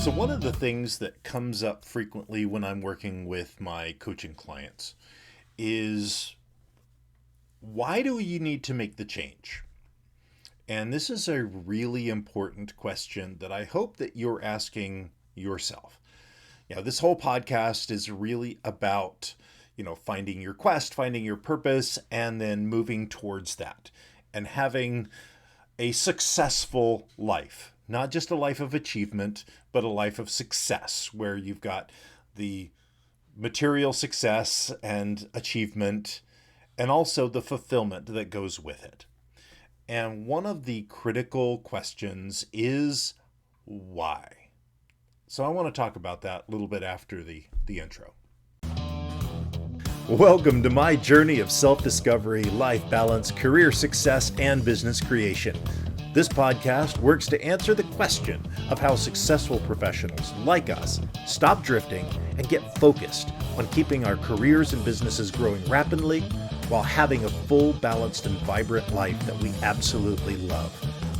So one of the things that comes up frequently when I'm working with my coaching clients is, why do you need to make the change? And this is a really important question that I hope that you're asking yourself. This whole podcast is really about, finding your quest, finding your purpose, and then moving towards that and having a successful life. Not just a life of achievement, but a life of success where you've got the material success and achievement and also the fulfillment that goes with it. And one of the critical questions is why? So I want to talk about that a little bit after the intro. Welcome to my journey of self-discovery, life balance, career success, and business creation. This podcast works to answer the question of how successful professionals like us stop drifting and get focused on keeping our careers and businesses growing rapidly while having a full, balanced, and vibrant life that we absolutely love.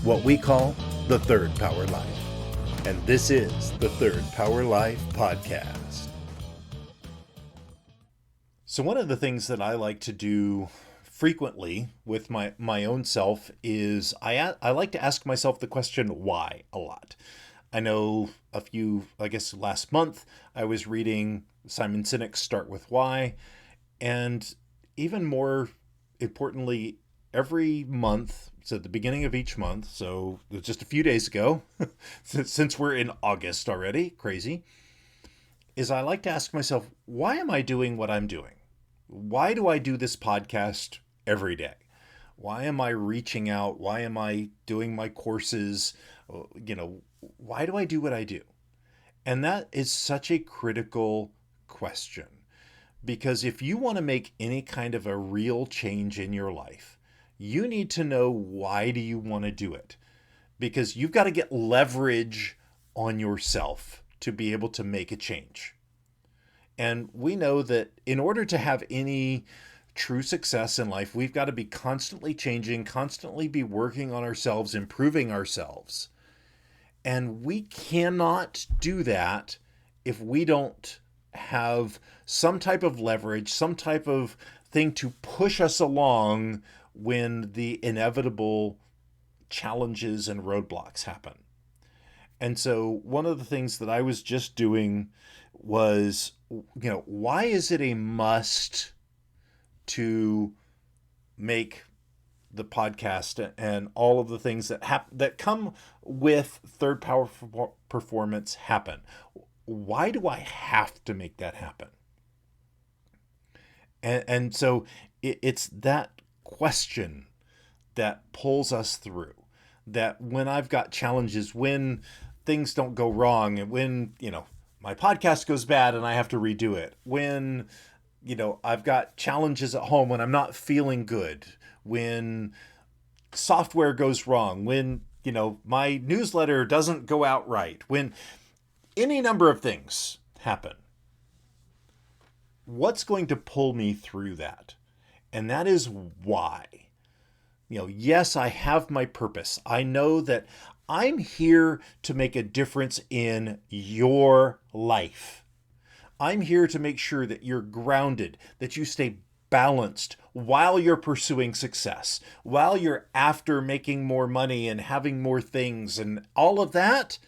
What we call the Third Power Life. And this is the Third Power Life Podcast. So one of the things that I like to do frequently with my own self is I like to ask myself the question why a lot. I know last month I was reading Simon Sinek's Start With Why, and even more importantly, every month, so at the beginning of each month, so just a few days ago, since we're in August already, crazy, is I like to ask myself, why am I doing what I'm doing? Why do I do this podcast every day? Why am I reaching out? Why am I doing my courses? Why do I do what I do? And that is such a critical question, because if you want to make any kind of a real change in your life, you need to know, why do you want to do it? Because you've got to get leverage on yourself to be able to make a change. And we know that in order to have any true success in life, we've got to be constantly changing, constantly be working on ourselves, improving ourselves. And we cannot do that if we don't have some type of leverage, some type of thing to push us along when the inevitable challenges and roadblocks happen. And so one of the things that I was just doing was, why is it a must to make the podcast and all of the things that come with Third Power Performance happen? Why do I have to make that happen? And so it's that question that pulls us through. That when I've got challenges, when things don't go wrong, and when, my podcast goes bad and I have to redo it, when, I've got challenges at home, when I'm not feeling good, when software goes wrong, when, my newsletter doesn't go out right, when any number of things happen, what's going to pull me through that? And that is why. Yes, I have my purpose. I know that I'm here to make a difference in your life. I'm here to make sure that you're grounded, that you stay balanced while you're pursuing success, while you're after making more money and having more things and all of that.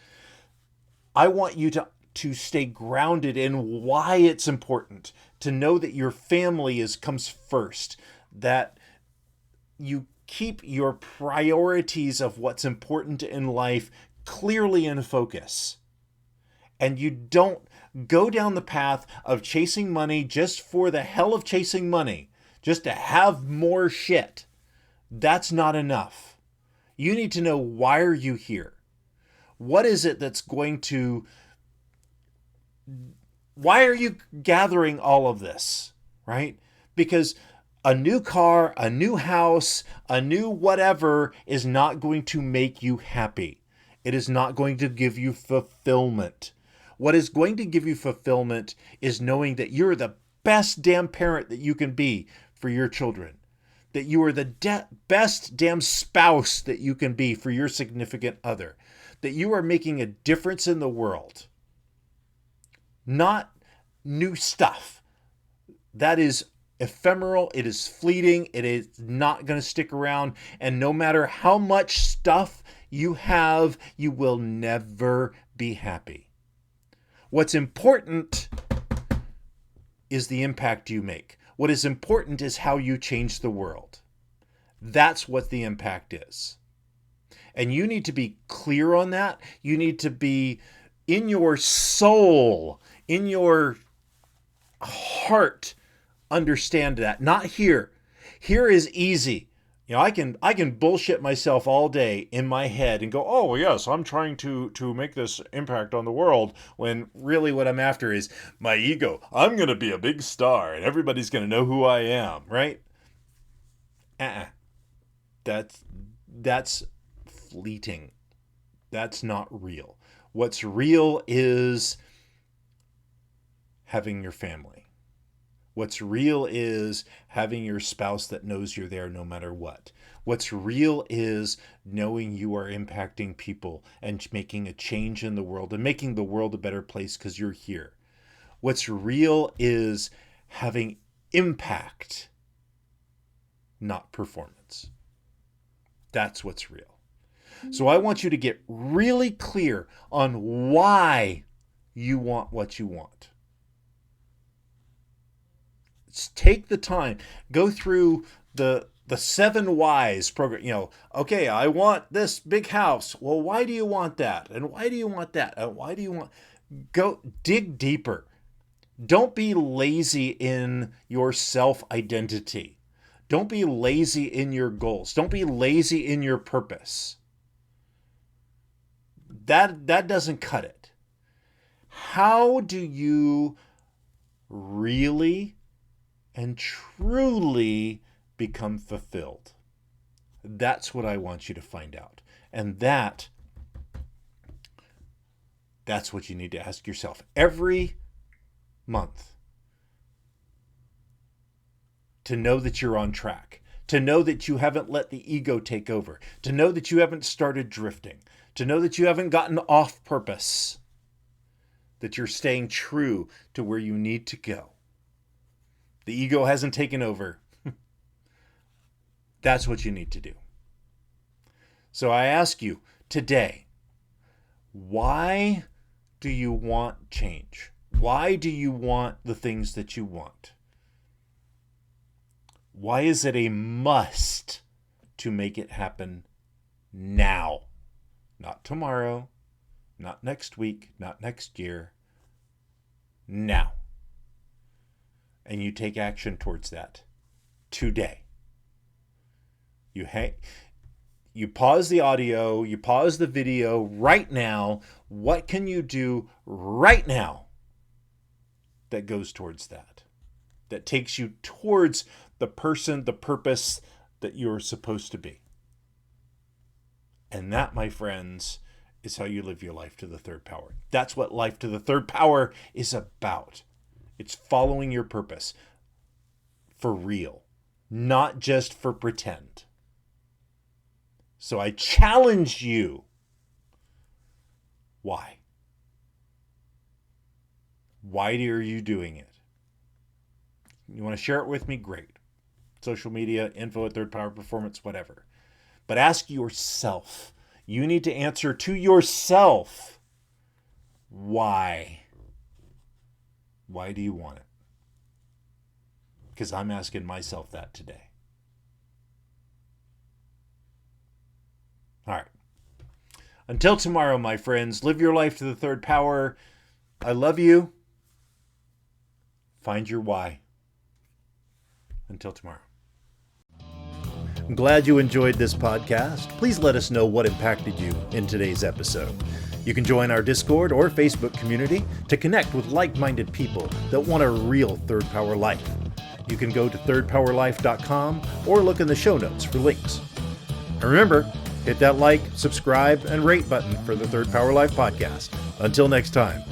I want you to stay grounded in why it's important, to know that your family comes first, that you keep your priorities of what's important in life clearly in focus. And you don't go down the path of chasing money just for the hell of chasing money, just to have more shit. That's not enough. You need to know, why are you here? What is it that's going to... Why are you gathering all of this, right? Because a new car, a new house, a new whatever is not going to make you happy. It is not going to give you fulfillment. What is going to give you fulfillment is knowing that you're the best damn parent that you can be for your children. That you are the best damn spouse that you can be for your significant other. That you are making a difference in the world. not new stuff. That is ephemeral. It is fleeting. It is not going to stick around. And no matter how much stuff you have, you will never be happy. What's important is the impact you make. What is important is how you change the world. That's what the impact is. And you need to be clear on that. You need to be in your soul, in your heart, understand that. Not here. Here is easy. You know, I can bullshit myself all day in my head and go, oh yes, I'm trying to make this impact on the world, when really what I'm after is my ego. I'm gonna be a big star and everybody's gonna know who I am, right? That's fleeting. That's not real. What's real is having your family. What's real is having your spouse that knows you're there no matter what. What's real is knowing you are impacting people and making a change in the world and making the world a better place because you're here. What's real is having impact, not performance. That's what's real. So I want you to get really clear on why you want what you want. Take the time, go through the 7 whys program. You know, okay, I want this big house. Well, why do you want that? And why do you want that? And why do you want? Go dig deeper. Don't be lazy in your self-identity. Don't be lazy in your goals. Don't be lazy in your purpose. That doesn't cut it. How do you really and truly become fulfilled? That's what I want you to find out. And that's what you need to ask yourself every month, to know that you're on track, to know that you haven't let the ego take over, to know that you haven't started drifting, to know that you haven't gotten off purpose, that you're staying true to where you need to go. The ego hasn't taken over. That's what you need to do. So I ask you today, why do you want change? Why do you want the things that you want? Why is it a must to make it happen now? Not tomorrow, not next week, not next year. Now. And you take action towards that today. You pause the audio, you pause the video right now. What can you do right now that goes towards that? That takes you towards the person, the purpose that you're supposed to be. And that, my friends, is how you live your life to the third power. That's what life to the third power is about. It's following your purpose for real, not just for pretend. So I challenge you. Why? Why are you doing it? You want to share it with me? Great. Social media, info at Third Power Performance, whatever. But ask yourself. You need to answer to yourself. Why? Why do you want it? Because I'm asking myself that today. All right. Until tomorrow, my friends, live your life to the third power. I love you. Find your why. Until tomorrow. I'm glad you enjoyed this podcast. Please let us know what impacted you in today's episode. You can join our Discord or Facebook community to connect with like-minded people that want a real Third Power life. You can go to thirdpowerlife.com or look in the show notes for links. And remember, hit that like, subscribe, and rate button for the Third Power Life podcast. Until next time.